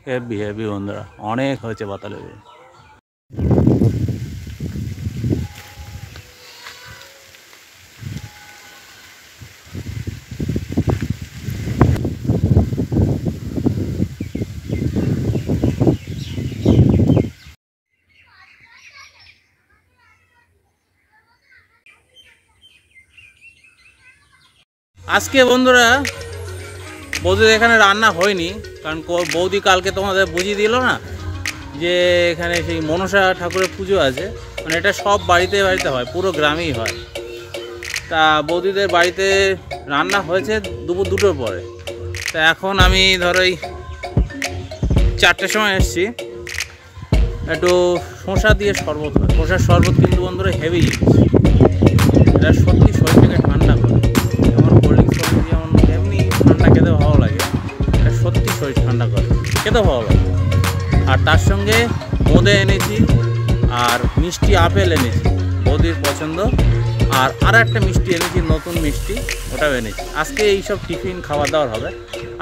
Heavy heavy বন্ধুরা, অনেক হয়েছে পাতালেবু। আজকে বন্ধুরা বৌদির এখানে রান্না হয়নি, কারণ বৌদি কালকে তোমাদের বুঝিয়ে দিল না যে এখানে সেই মনসা ঠাকুরের পুজো আছে, মানে এটা সব বাড়িতে বাড়িতে হয়, পুরো গ্রামেই হয়। তা বৌদিদের বাড়িতে রান্না হয়েছে দুপুর 2টোর পরে। তা এখন আমি ধরো এই 4টের সময় এসেছি, একটু শসা দিয়ে শরবত হয়। শসার শরবত কিন্তু বন্ধুরা হেভি, এটা সত্যি শরীরটাকে ঠান্ডা করে। যেমন কোল্ড ড্রিঙ্কস যেমন এমনি ঠান্ডা খেতে ভালো লাগে, এটা সত্যি শরীর ঠান্ডা করে, খেতে ভালো লাগে। আর তার সঙ্গে বোঁদে এনেছি আর মিষ্টি আপেল এনেছি, বৌদির পছন্দ। আর একটা মিষ্টি এনেছি, নতুন মিষ্টি, ওটাও এনেছি। আজকে এইসব টিফিন খাওয়া দাওয়ার হবে,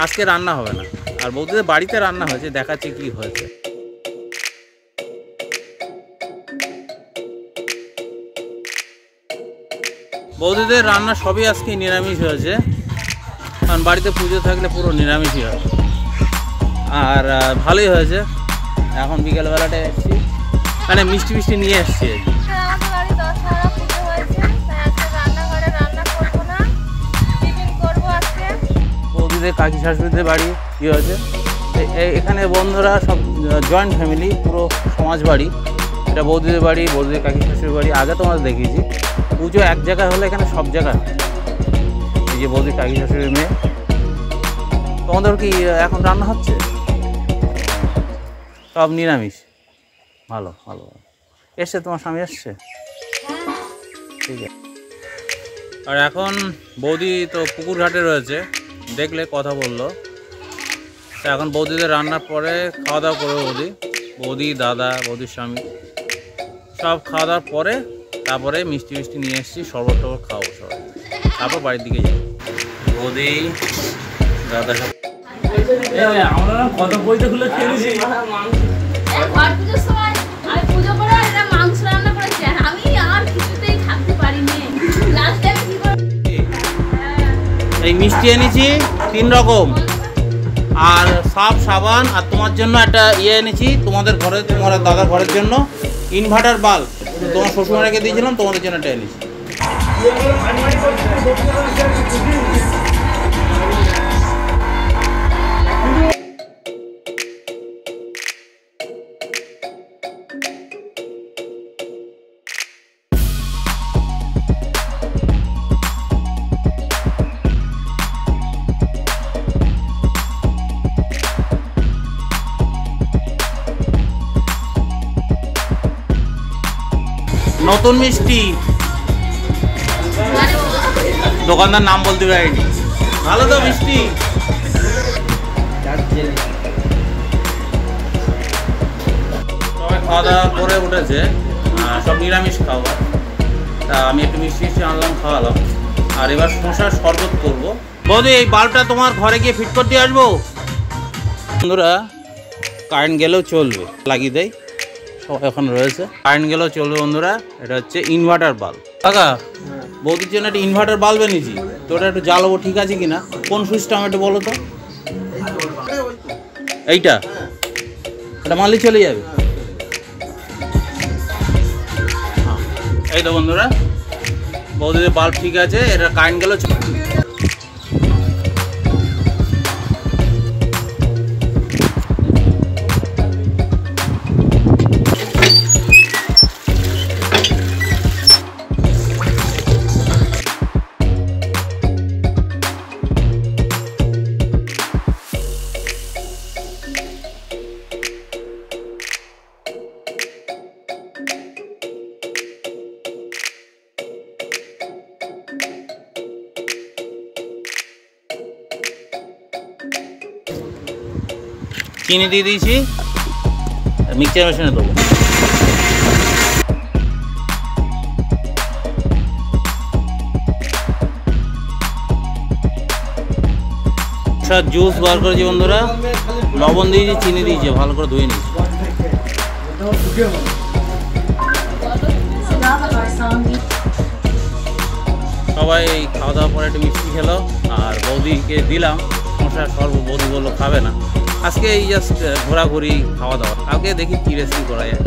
আজকে রান্না হবে না। আর বৌদিদের বাড়িতে রান্না হয়েছে, দেখাচ্ছি কি হয়েছে। বৌদিদের রান্না সবই আজকে নিরামিষ হয়েছে, কারণ বাড়িতে পুজো থাকলে পুরো নিরামিষই হয়। আর ভালোই হয়েছে। এখন বিকেলবেলাটা এসেছি, মানে মিষ্টি মিষ্টি নিয়ে এসছি। বৌদিদের কাকি শাশুড়িদের বাড়ি কী হয়েছে, এখানে বন্ধুরা সব জয়েন্ট ফ্যামিলি, পুরো সমাজ বাড়ি। এটা বৌদিদের বাড়ি, বৌদিদের কাকি শাশুড়ির বাড়ি। আগে তোমাদের দেখিয়েছি, পুজো এক জায়গায় হলে এখানে সব জায়গায়। এই যে বৌদির কাকি শাশুড়ির মেয়ে। তোমাদের কি এখন রান্না হচ্ছে? সব নিরামিষ। ভালো ভালো। এসছে তোমার স্বামী এসছে? ঠিক আছে। আর এখন বৌদি তো পুকুর ঘাটে রয়েছে, দেখলে কথা বললো। তা এখন বৌদিদের রান্নার পরে খাওয়া দাওয়া করবে বৌদি, দাদা, বৌদির স্বামী সব খাওয়া দাওয়ার পরে তারপরে মিষ্টি মিষ্টি নিয়ে এসেছি, শরবত টরবত খাওয়াবো সবাই, তারপর বাড়ির দিকে যাবো। বৌদি, দাদা সব আমরা কত পয়সা খুলে খেয়েছি। এই মিষ্টি এনেছি 3 রকম, আর সাপ সাবান, আর তোমার জন্য একটা এনেছি, তোমাদের ঘরে, তোমার দাদার ঘরের জন্য ইনভার্টার বাল্ব, তোমার শ্বশুরমাকে দিয়েছিলাম, তোমাদের জন্য একটা এনেছি। নতুন মিষ্টি, দোকানদার নাম বলতে পারিনি। ভালো তো মিষ্টি। সবাই খাওয়া দাওয়া করে উঠেছে, সব নিরামিষ খাওয়া। তা আমি একটু মিষ্টি আনলাম, খাওয়ালাম। আর এবার শসার শরবত করবো। বৌদি, এই বাল্বটা তোমার ঘরে গিয়ে ফিট করতে আসবো? বন্ধুরা, কারেন্ট গেলেও চলবে, লাগিয়ে দেয়, এখন রয়েছে। কারেন্ট গেলেও চলবে বন্ধুরা। এটা হচ্ছে ইনভার্টার বাল্ব। কাকা, বৌদির জন্য একটা ইনভার্টার বাল্ব এনেছি, তো ওটা একটু জ্বালাবো, ঠিক আছে কিনা? কোন সুইচটা আমি একটু বলো তো। এইটা, এটা মারলে চলে যাবে। এই তো বন্ধুরা, বৌদিদের বাল্ব ঠিক আছে, এটা কারেন্ট গেলেও চিনি দিয়ে দিয়েছি, মিক্সচার মেশিনে দেবো। জুস বার করেছি বন্ধুরা, লবণ দিয়েছি, চিনি দিয়েছি, ভালো করে ধুয়ে নিয়েছি। সবাই খাওয়া দাওয়ার পরে একটু মিষ্টি খেলো, আর বৌদিকে দিলাম মশার শরবত। বৌদি বললো খাবে না। আজকে এই জাস্ট ঘোরাঘুরি, খাওয়া দাওয়া। কালকে দেখি কী রেসিপি করা যায়।